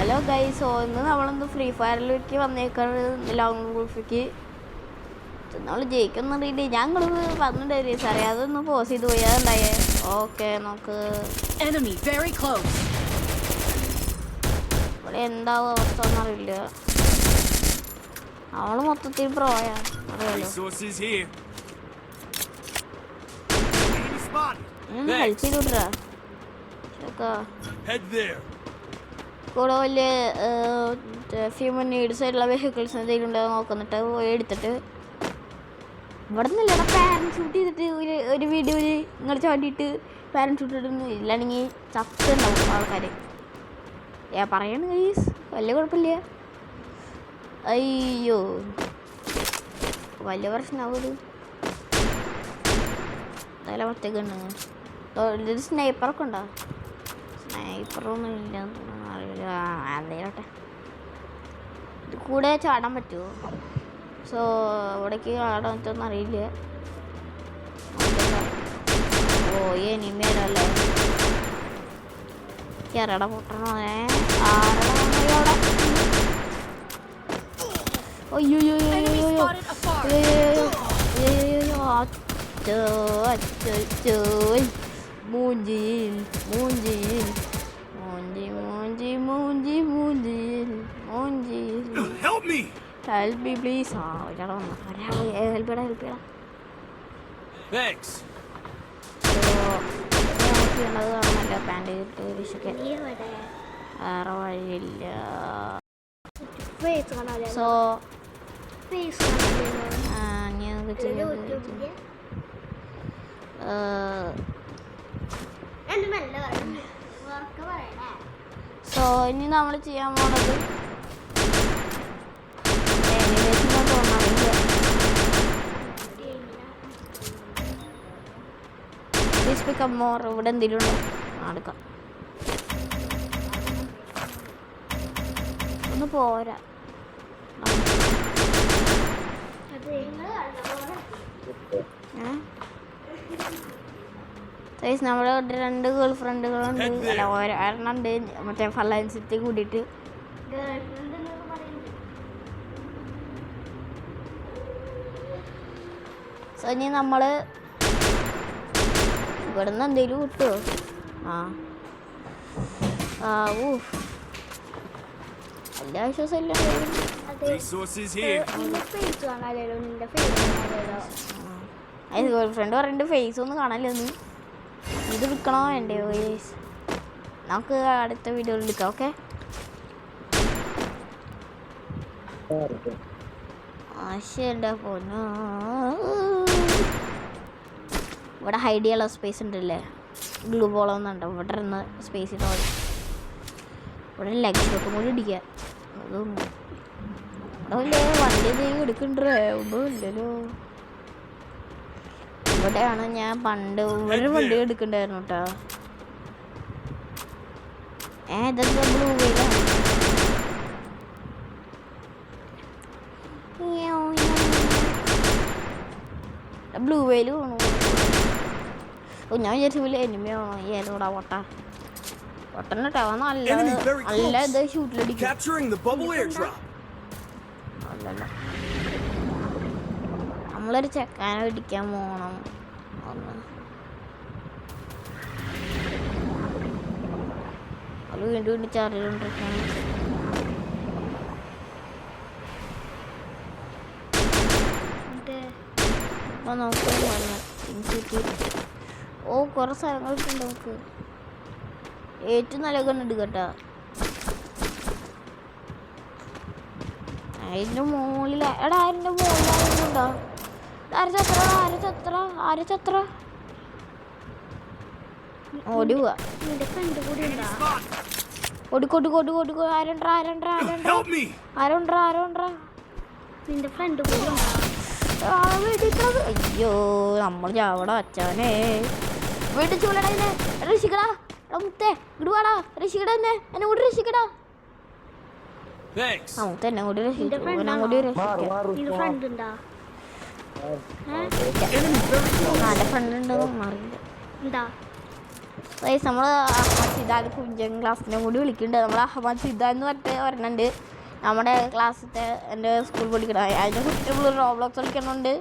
Hello guys, ഇന്ന് നമ്മളൊന്ന് free ഫയറിലേക്ക് വന്നേക്കാണ്. Long ഗോൾഫിക്ക് നമ്മൾ ജയിക്കുന്നുണ്ട്. ഞങ്ങൾ പറഞ്ഞിട്ടുണ്ടായി സാറേ, അതൊന്ന് പോസ് ചെയ്ത് പോയി. അതുണ്ടായേ. ഓക്കെ, നമുക്ക് ഇവിടെ എന്താവും അവസ്ഥ ഒന്നറിയില്ല. അവള് മൊത്തത്തിൽ പ്രോയാ ഹെൽപ്പ് ചെയ്തോട്ടാ. കൂടെ വലിയ ഹ്യൂമൻ നീഡ്സ് ആയിട്ടുള്ള വെഹിക്കിൾസ് എന്തെങ്കിലും ഉണ്ടോ നോക്കുന്നിട്ട് പോയി എടുത്തിട്ട് ഇവിടെ നിന്നില്ല പാരൻറ്റ് ഷൂട്ട് ചെയ്തിട്ട് ഒരു വീഡിയോയിൽ ഇങ്ങനെ ചാടിയിട്ട് പാരൻറ്റ് ഷൂട്ട് ഇടുന്നു. ഇല്ലാണെങ്കിൽ ചത്തുണ്ടാവും ആൾക്കാർ. പറയണ ഗൈസ്, വലിയ കുഴപ്പമില്ല. അയ്യോ, വലിയ പ്രശ്നമാവും ഇത്. എന്തായാലും ഒറ്റയ്ക്ക് ഉണ്ട്. ഇത് സ്നൈപ്പറൊക്കെ ഉണ്ടോ? സ്നൈപ്പറൊന്നും ഇല്ല അറിയില്ല. എന്തേലോട്ടെ, ഇത് കൂടെ ചാടാൻ പറ്റുമോ? സോ ഇവിടേക്ക് ചാടാൻ പറ്റുമെന്ന് അറിയില്ല. ഓ എനിമേലല്ലേ കേരള പൊട്ടണോ? ആരടാ അയ്യോ മൂഞ്ചിയിൽ മൂഞ്ചിയിൽ മൂഞ്ചി മൂഞ്ചി മൂഞ്ചി മൂഞ്ചിയിൽ മൂഞ്ചിയിൽ. Help me please. ആ ഒരാളെ വന്നു. ഹെൽപ്പ് ചെയ്യടാ, ഹെൽപ്പ് ചെയ്യടാ. ചെയ്യണത് കാണാനല്ലോ. പാൻറ് ചെയ്തിട്ട് വിഷയ്ക്ക് വേറെ വഴിയില്ല. സോ സോ ഇനി നമ്മൾ ചെയ്യാൻ പോണത് ഇവിടെ എന്തെങ്കിലും ഉണ്ടോ? എടുക്കാം. ഒന്ന് പോരാ. നമ്മുടെ രണ്ട് ഗേൾ ഫ്രണ്ടുകളുണ്ട്. അല്ല, ഒരെണ്ണം ഉണ്ട് മറ്റേ ഫലൻസിറ്റി കൂടിയിട്ട്. സോ ഇനി നമ്മള് ഇവിടുന്ന് എന്തെങ്കിലും കിട്ടുമോ? എല്ലാ വിശ്വാസമില്ല. ഗേൾ ഫ്രണ്ട് പറഞ്ഞിട്ട് ഫേസ് ഒന്നും കാണാനില്ലെന്ന്. ഇത് വിൽക്കണോ വേണ്ടേ? നമുക്ക് അടുത്ത വീഡിയോയിൽ എടുക്കാം. ഓക്കെ, ശരിടാ. പോന്നു. ഇവിടെ ഹൈഡ് ചെയ്യാനുള്ള സ്പേസ് ഉണ്ടല്ലേ, ഗ്ലൂ ബോളൊന്നുണ്ടോ? ഇവിടെ ഇരുന്ന് സ്പേസ് ഇട്ടാൽ മതി. ഇവിടെ ലെഗ് ഷോട്ടും കൂടി ഇടിക്കുക. അതൊന്നും ഇവിടെ വലിയ വണ്ടി എന്തെങ്കിലും എടുക്കണ്ടേ? ഒന്നും ഇല്ലല്ലോ. ഇവിടെയാണ് ഞാൻ പണ്ട് ഇവിടെ വണ്ടി എടുക്കണ്ടായിരുന്നു കേട്ടോ. ഇതെന്താ ബ്ലൂ വെയിലാണ്? ബ്ലൂ വെയിൽ വേണോ? ഞാൻ വിചാരിച്ച പോലെ എനിമയാണോ? ഏതോടാ പൊട്ട പൊട്ടന്നിട്ടാ നല്ല നല്ല ഇത് ഷൂട്ടിലടിക്കും. അല്ലല്ല, നമ്മളൊരു ചെക്കാനെ പിടിക്കാൻ പോകണം. അത് വീണ്ടും വീണ്ടും ചറിയോണ്ടിരിക്കണം. ഓ കുറെ സ്ഥലങ്ങളൊക്കെ ഉണ്ട്. നമുക്ക് ഏറ്റവും നല്ല കണ്ടിട്ട് കേട്ടാ. അതിൻ്റെ മുകളിൽ എടാ, അതിൻ്റെ മുകളിലായിരുന്നുണ്ടോ? ആരച്ചത്ര ഓടി പോവാ. ഓടിക്കോട്ടിക്കോട്ടിക്കോട്ടിക്കോ. ആരുണ്ടാ നിന്റെ ഫ്രണ്ട് കൂടി. അയ്യോ, നമ്മൾ ചാവട അച്ഛനെ വീട്ടിൽ ചൂലടാ. ഇതിനെ രക്ഷിക്കടാ. മുത്തേ ഇടുവാടാ. രക്ഷിക്കടാ, എന്നെ കൂടി രക്ഷിക്കടാ. നമുക്ക് എന്നെ കൂടി രക്ഷിക്കണം. കൂടി രക്ഷിക്കാം. നല്ല ഫ്രണ്ട് ഉണ്ടെന്ന് അറിയില്ല. ഗൈസ് നമ്മൾ അഹമ്മദ് സിദ്ധാർത്ഥ് കുഞ്ചൻ ക്ലാസ്സിനെ കൂടി വിളിക്കുന്നുണ്ട്. നമ്മൾ അഹമ്മദ് സിദ്ധാർത്ഥ് എന്ന് പറഞ്ഞിട്ട് പറഞ്ഞിട്ടുണ്ട് നമ്മുടെ ക്ലാസ്സിലത്തെ എൻ്റെ സ്കൂൾ പഠിക്കണം. അതിൻ്റെ കുട്ടികൾ റോബ്ലോക്സ് കളിക്കുന്നുണ്ട്.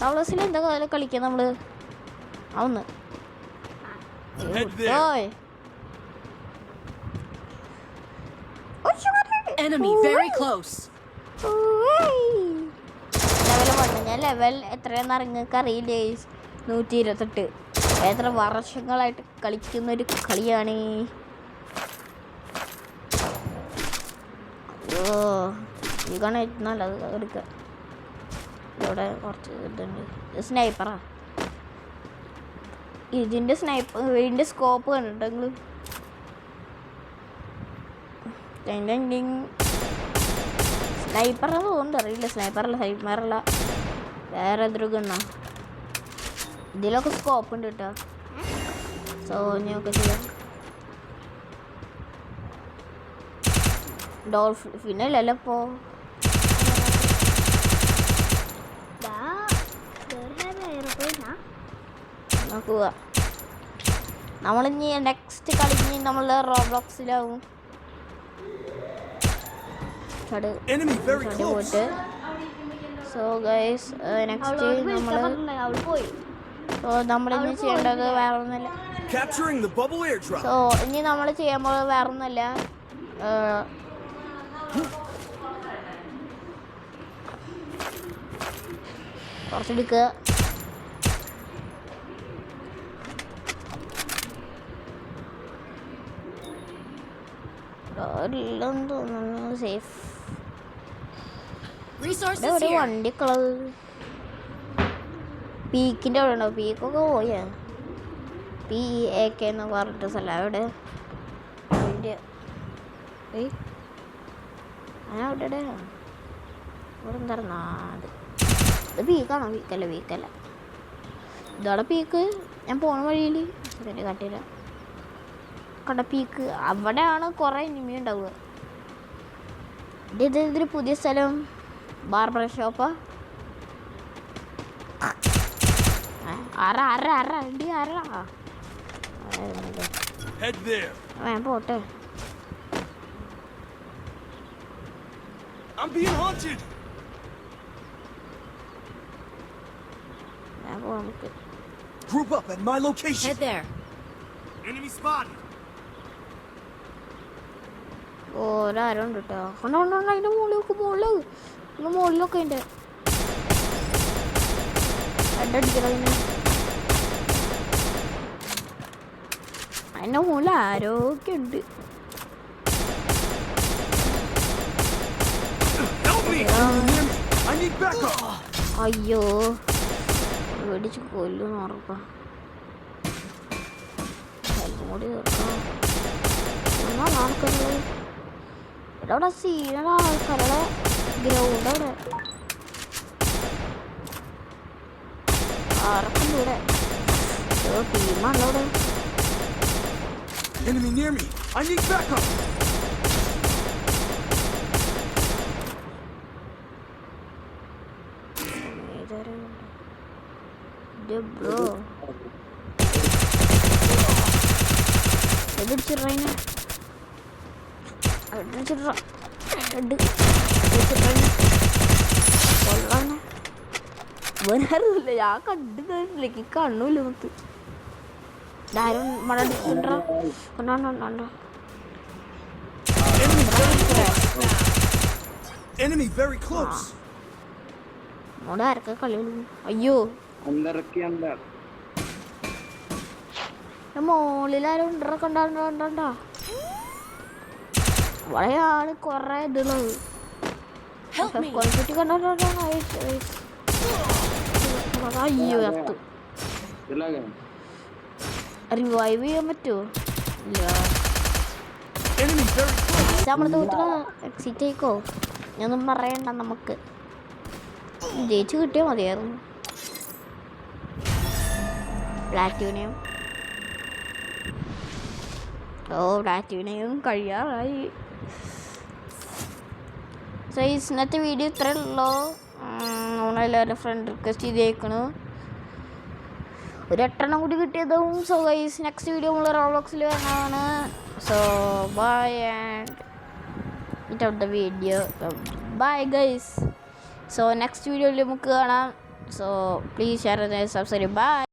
റോബ്ലോക്സിൽ എന്താ കളിക്കുക നമ്മൾ ഒന്ന് ലെവൽ 1. ഞാൻ ലെവൽ എത്രയാണെന്ന് നിങ്ങൾക്ക് അറിയില്ല. 128. എത്ര വർഷങ്ങളായിട്ട് കളിക്കുന്നൊരു കളിയാണ്. ഈ കാണാൻ നല്ലത് എടുക്കുക. ഇവിടെ കുറച്ച് ഇതുണ്ട്. സ്നൈപ്പറാ. ഇതിൻ്റെ സ്കോപ്പ് കണ്ടിട്ട് സ്നൈപ്പറെന്ന് തോന്നുന്നുണ്ട്. അറിയില്ല. സ്നൈപ്പറല്ല വേറെ എതൊരു ഗണ്ണാ. ഇതിലൊക്കെ സ്കോപ്പ് ഉണ്ട് കേട്ടോ. സോ ഇനിയൊക്കെ ചെയ്യാം. ഡോൾഫിനല്ലല്ലോ ഇപ്പോൾ നോക്കുക. നമ്മളിനി നെക്സ്റ്റ് കളിഞ്ഞ് നമ്മൾ റോബ്ലോക്സിലാവും. പോയിട്ട് സോ ഗൈസ് നെക്സ്റ്റ് നമ്മളിനി ചെയ്യേണ്ടത് വേറെ ഒന്നുമില്ല. സോ ഇനി നമ്മൾ ചെയ്യുമ്പോൾ വേറെ ഒന്നുമില്ല. കുറച്ചെടുക്കുക. എല്ലാം തോന്നുന്നു സേഫ്. ഒരു വണ്ടി കളർ പീക്കിൻ്റെ അവിടെ ഉണ്ടാവും. പീക്കൊക്കെ പോയാ PEAK എന്ന് പറഞ്ഞിട്ട് സ്ഥലം അവിടെ അവിടെ എന്തായിരുന്നു ഇത് പീക്കാണോ? പീക്കല്ല ഇതോടെ പീക്ക്. ഞാൻ പോണ വഴിയിൽ കാട്ടില്ല കണ്ട പീക്ക്. അവിടെയാണ് കുറേ എനിമി ഉണ്ടാവുക. ഇതൊരു പുതിയ സ്ഥലം ബാർബർ ഷോപ്പാ. പോട്ടെ. Group up at my location. Head there. Enemy spotted. ഓരാരും ഉണ്ട് കേട്ടോ. അതിൻ്റെ മുകളിലൊക്കെ ഉണ്ട്. അടിക്കണതിന് അതിൻ്റെ മുകളിൽ ആരോഗ്യം ഉണ്ട്. അയ്യോ പേടിച്ച് കൊല്ലുന്ന് ഉറപ്പാ. കൂടി തീർക്കണം. ആൾക്കാരുള്ളത് ഇവിടെ സീനുള്ള ആൾക്കാരുടെ ഗ്രൗണ്ട് അവിടെ ആർക്കും ഇവിടെ ടീമാണല്ലോ ഇവിടെ. Enemy near me. I need backup. Bro. Aduh, benar ya lagi kanu lutu. Dalam mana diundra? Nanda. Enemy very close. Modar ke kali lu? Ayo. अंदर के अंदर മോളിലാരും കണ്ടാ വളയാണ് കൊറേ ഇതുള്ളത്. അയ്യോ അത്തു റിവൈവ് ചെയ്യാൻ പറ്റുമോ? ഇല്ല. നമ്മളെ തോറ്റുക എക്സിറ്റ് ആയിക്കോ. ഞാനൊന്നും പറയണ്ട. നമുക്ക് ജയിച്ച് കിട്ടിയാൽ മതിയായിരുന്നു. പ്ലാറ്റൂണിയം പ്ലാറ്റൂണിയം കഴിയാറായി. സോ ഇന്നത്തെ വീഡിയോ ഇത്രയേ ഉള്ളൂ. നമ്മളെല്ലാവരും ഫ്രണ്ട് റിക്വസ്റ്റ് ചെയ്തേക്കണു. ഒരു 8 കൂടി കിട്ടിയതും. സോ ഗൈസ് നെക്സ്റ്റ് വീഡിയോ നമ്മൾ റോബ്ലോക്സിൽ വരുന്നതാണ്. So bye and it out the video. Bye guys. So next വീഡിയോയിൽ നമുക്ക് കാണാം. So please share and subscribe. By.